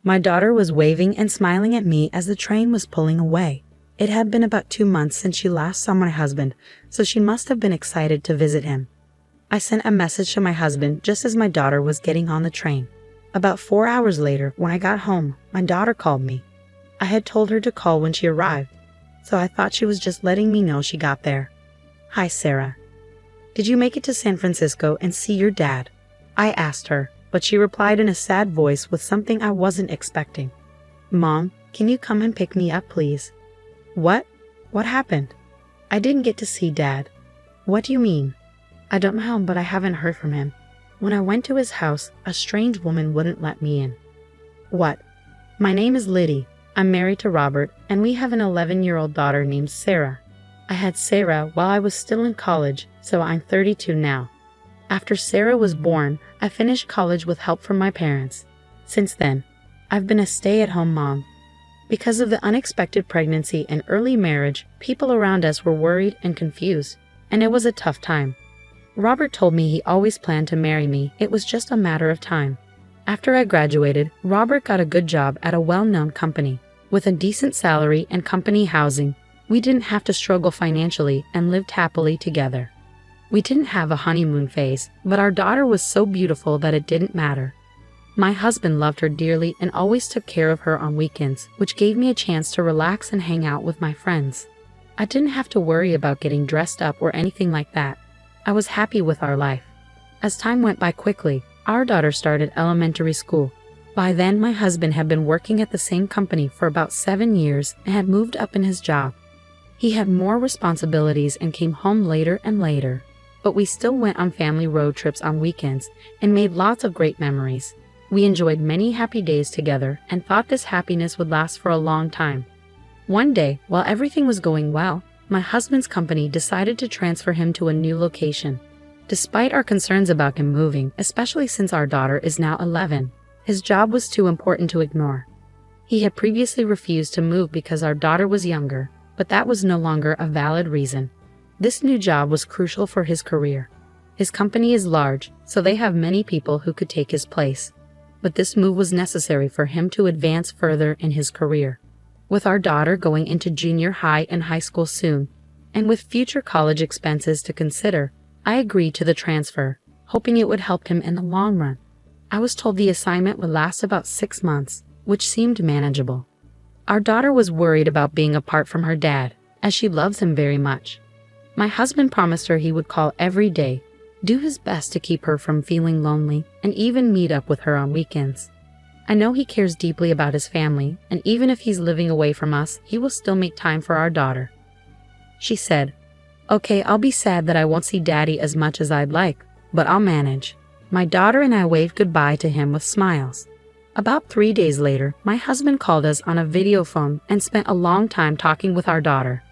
My daughter was waving and smiling at me as the train was pulling away. It had been about 2 months since she last saw my husband, so she must have been excited to visit him. I sent a message to my husband just as my daughter was getting on the train. About 4 hours later, when I got home, my daughter called me. I had told her to call when she arrived, so I thought she was just letting me know she got there. "Hi, Sarah. Did you make it to San Francisco and see your dad?" I asked her, but she replied in a sad voice with something I wasn't expecting. "Mom, can you come and pick me up, please?" "What? What happened?" "I didn't get to see Dad." "What do you mean?" "I don't know, but I haven't heard from him. When I went to his house, a strange woman wouldn't let me in." "What?" "My name is Liddy. I'm married to Robert, and we have an 11-year-old daughter named Sarah. I had Sarah while I was still in college, so I'm 32 now. After Sarah was born, I finished college with help from my parents. Since then, I've been a stay-at-home mom. Because of the unexpected pregnancy and early marriage, people around us were worried and confused, and it was a tough time. Robert told me he always planned to marry me. It was just a matter of time. After I graduated, Robert got a good job at a well-known company. With a decent salary and company housing, we didn't have to struggle financially and lived happily together. We didn't have a honeymoon phase, but our daughter was so beautiful that it didn't matter. My husband loved her dearly and always took care of her on weekends, which gave me a chance to relax and hang out with my friends. I didn't have to worry about getting dressed up or anything like that. I was happy with our life. As time went by quickly, our daughter started elementary school. By then, my husband had been working at the same company for about 7 years and had moved up in his job. He had more responsibilities and came home later and later, but we still went on family road trips on weekends and made lots of great memories. We enjoyed many happy days together and thought this happiness would last for a long time. One day, while everything was going well, my husband's company decided to transfer him to a new location. Despite our concerns about him moving, especially since our daughter is now 11, his job was too important to ignore. He had previously refused to move because our daughter was younger, but that was no longer a valid reason. This new job was crucial for his career. His company is large, so they have many people who could take his place. But this move was necessary for him to advance further in his career. With our daughter going into junior high and high school soon, and with future college expenses to consider, I agreed to the transfer, hoping it would help him in the long run. I was told the assignment would last about 6 months, which seemed manageable. Our daughter was worried about being apart from her dad, as she loves him very much. My husband promised her he would call every day, do his best to keep her from feeling lonely, and even meet up with her on weekends. I know he cares deeply about his family, and even if he's living away from us, he will still make time for our daughter. She said, "Okay, I'll be sad that I won't see Daddy as much as I'd like, but I'll manage." My daughter and I waved goodbye to him with smiles. About 3 days later, my husband called us on a video phone and spent a long time talking with our daughter.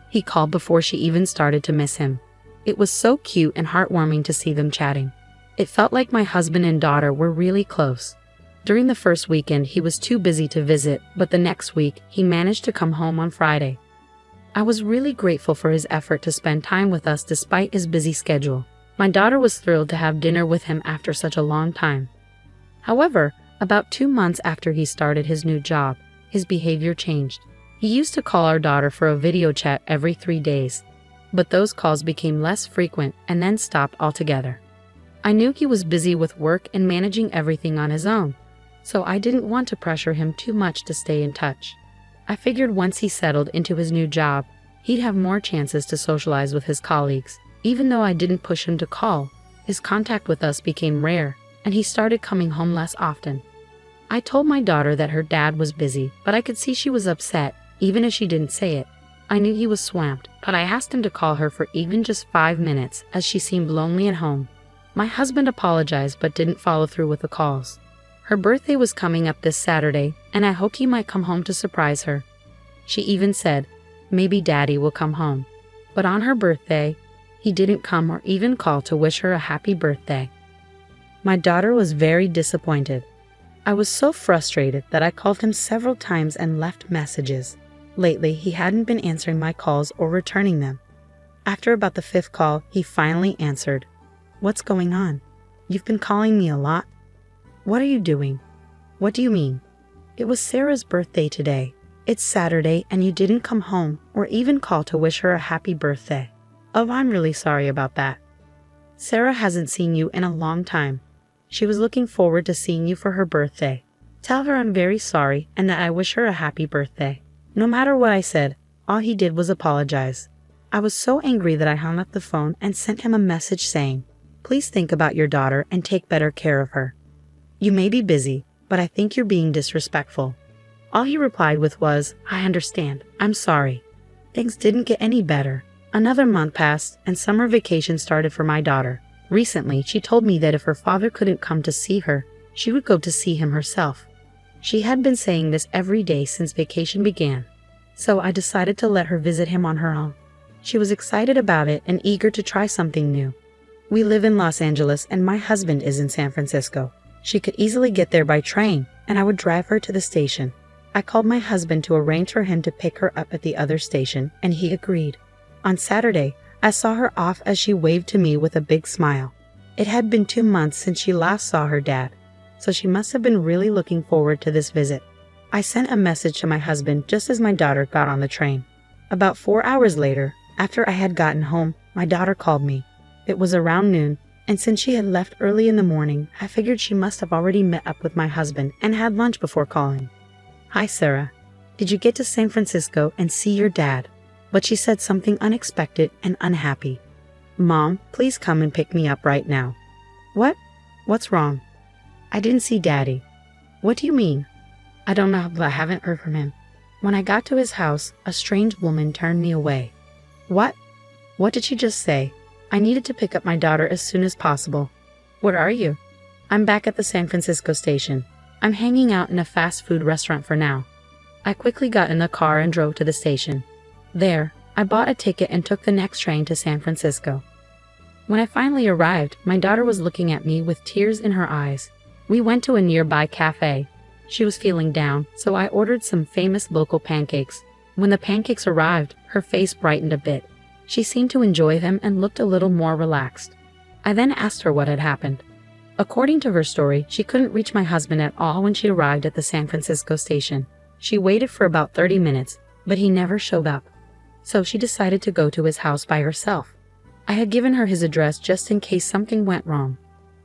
He called before she even started to miss him. It was so cute and heartwarming to see them chatting. It felt like my husband and daughter were really close. During the first weekend, he was too busy to visit, but the next week, he managed to come home on Friday. I was really grateful for his effort to spend time with us despite his busy schedule. My daughter was thrilled to have dinner with him after such a long time. However, about 2 months after he started his new job, his behavior changed. He used to call our daughter for a video chat every 3 days, but those calls became less frequent and then stopped altogether. I knew he was busy with work and managing everything on his own, so I didn't want to pressure him too much to stay in touch. I figured once he settled into his new job, he'd have more chances to socialize with his colleagues. Even though I didn't push him to call, his contact with us became rare, and he started coming home less often. I told my daughter that her dad was busy, but I could see she was upset, even if she didn't say it. I knew he was swamped, but I asked him to call her for even just 5 minutes, as she seemed lonely at home. My husband apologized but didn't follow through with the calls. Her birthday was coming up this Saturday, and I hoped he might come home to surprise her. She even said, maybe Daddy will come home. But on her birthday, he didn't come or even call to wish her a happy birthday. My daughter was very disappointed. I was so frustrated that I called him several times and left messages. Lately, he hadn't been answering my calls or returning them. After about the 5th call, he finally answered. "What's going on? You've been calling me a lot. What are you doing? What do you mean?" It was Sarah's birthday today. It's Saturday and you didn't come home or even call to wish her a happy birthday. Oh, I'm really sorry about that. Sarah hasn't seen you in a long time. She was looking forward to seeing you for her birthday. Tell her I'm very sorry and that I wish her a happy birthday. No matter what I said, all he did was apologize. I was so angry that I hung up the phone and sent him a message saying, "Please think about your daughter and take better care of her. You may be busy, but I think you're being disrespectful." All he replied with was, "I understand. I'm sorry." Things didn't get any better. Another month passed and summer vacation started for my daughter. Recently, she told me that if her father couldn't come to see her, she would go to see him herself. She had been saying this every day since vacation began, so I decided to let her visit him on her own. She was excited about it and eager to try something new. We live in Los Angeles and my husband is in San Francisco. She could easily get there by train, and I would drive her to the station. I called my husband to arrange for him to pick her up at the other station, and he agreed. On Saturday, I saw her off as she waved to me with a big smile. It had been 2 months since she last saw her dad, so she must have been really looking forward to this visit. I sent a message to my husband just as my daughter got on the train. About 4 hours later, after I had gotten home, my daughter called me. It was around noon, and since she had left early in the morning, I figured she must have already met up with my husband and had lunch before calling. "Hi, Sarah. Did you get to San Francisco and see your dad?" But she said something unexpected and unhappy. "Mom, please come and pick me up right now." "What? What's wrong?" "I didn't see Daddy." "What do you mean?" "I don't know, but I haven't heard from him. When I got to his house, a strange woman turned me away." "What? What did she just say?" "I needed to pick up my daughter as soon as possible." "Where are you?" "I'm back at the San Francisco station. I'm hanging out in a fast food restaurant for now." I quickly got in the car and drove to the station. There, I bought a ticket and took the next train to San Francisco. When I finally arrived, my daughter was looking at me with tears in her eyes. We went to a nearby cafe. She was feeling down, so I ordered some famous local pancakes. When the pancakes arrived, her face brightened a bit. She seemed to enjoy them and looked a little more relaxed. I then asked her what had happened. According to her story, she couldn't reach my husband at all when she arrived at the San Francisco station. She waited for about 30 minutes, but he never showed up. So she decided to go to his house by herself. I had given her his address just in case something went wrong.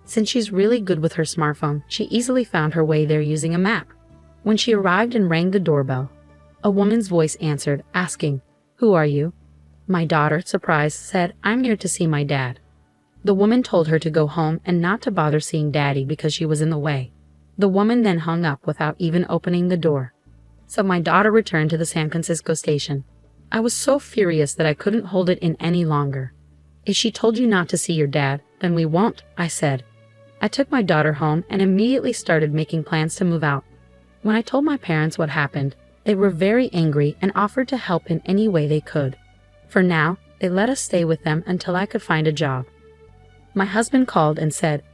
Since she's really good with her smartphone, she easily found her way there using a map. When she arrived and rang the doorbell, a woman's voice answered, asking, "Who are you?" My daughter, surprised, said, "I'm here to see my dad." The woman told her to go home and not to bother seeing Daddy because she was in the way. The woman then hung up without even opening the door. So my daughter returned to the San Francisco station. I was so furious that I couldn't hold it in any longer. "If she told you not to see your dad, then we won't," I said. I took my daughter home and immediately started making plans to move out. When I told my parents what happened, they were very angry and offered to help in any way they could. For now, they let us stay with them until I could find a job. My husband called and said,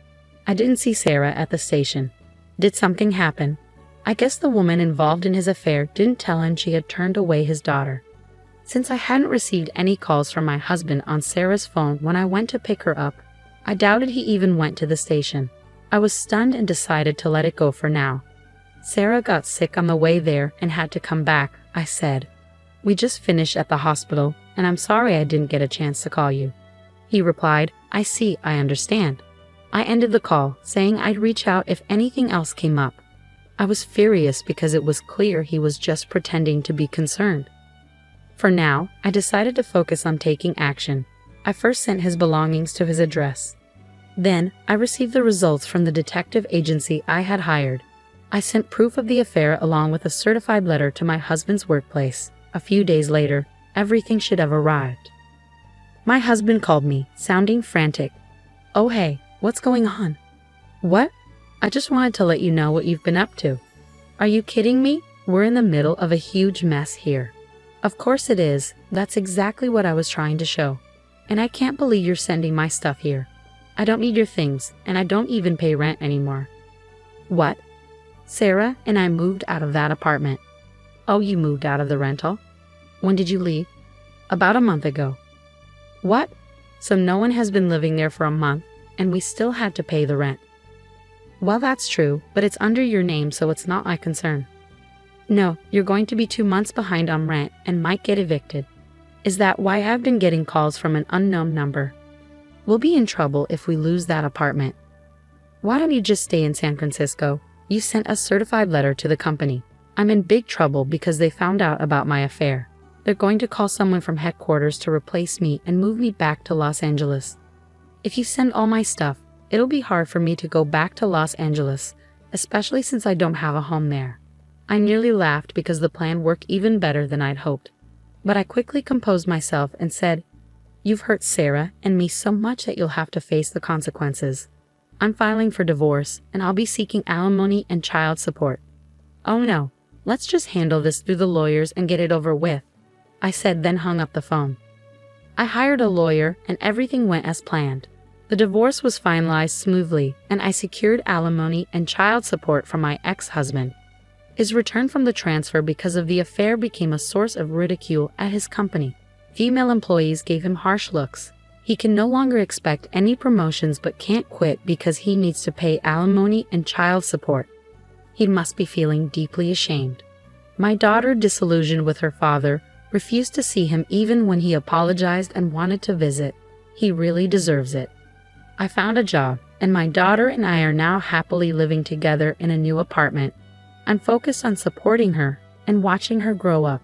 "I didn't see Sarah at the station. Did something happen?" I guess the woman involved in his affair didn't tell him she had turned away his daughter. Since I hadn't received any calls from my husband on Sarah's phone when I went to pick her up, I doubted he even went to the station. I was stunned and decided to let it go for now. "Sarah got sick on the way there and had to come back," I said. "We just finished at the hospital, and I'm sorry I didn't get a chance to call you." He replied, "I see, I understand." I ended the call, saying I'd reach out if anything else came up. I was furious because it was clear he was just pretending to be concerned. For now, I decided to focus on taking action. I first sent his belongings to his address. Then, I received the results from the detective agency I had hired. I sent proof of the affair along with a certified letter to my husband's workplace. A few days later, everything should have arrived. My husband called me, sounding frantic. "Oh hey, what's going on?" "What? I just wanted to let you know what you've been up to." "Are you kidding me? We're in the middle of a huge mess here." "Of course it is. That's exactly what I was trying to show. And I can't believe you're sending my stuff here. I don't need your things, and I don't even pay rent anymore." "What?" "Sarah and I moved out of that apartment." "Oh, you moved out of the rental? When did you leave?" "About a month ago." "What? So no one has been living there for a month, and we still had to pay the rent?" "Well, that's true, but it's under your name, so it's not my concern." No, you're going to be 2 months behind on rent and might get evicted. Is that why I've been getting calls from an unknown number? We'll be in trouble if we lose that apartment. Why don't you just stay in San Francisco? You sent a certified letter to the company. I'm in big trouble because they found out about my affair. They're going to call someone from headquarters to replace me and move me back to Los Angeles. If you send all my stuff, it'll be hard for me to go back to Los Angeles, especially since I don't have a home there. I nearly laughed because the plan worked even better than I'd hoped. But I quickly composed myself and said, "You've hurt Sarah and me so much that you'll have to face the consequences. I'm filing for divorce and I'll be seeking alimony and child support." "Oh no, let's just handle this through the lawyers and get it over with," I said, then hung up the phone. I hired a lawyer and everything went as planned. The divorce was finalized smoothly and I secured alimony and child support from my ex-husband. His return from the transfer because of the affair became a source of ridicule at his company. Female employees gave him harsh looks. He can no longer expect any promotions but can't quit because he needs to pay alimony and child support. He must be feeling deeply ashamed. My daughter, disillusioned with her father, refused to see him even when he apologized and wanted to visit. He really deserves it. I found a job, and my daughter and I are now happily living together in a new apartment. I'm focused on supporting her and watching her grow up.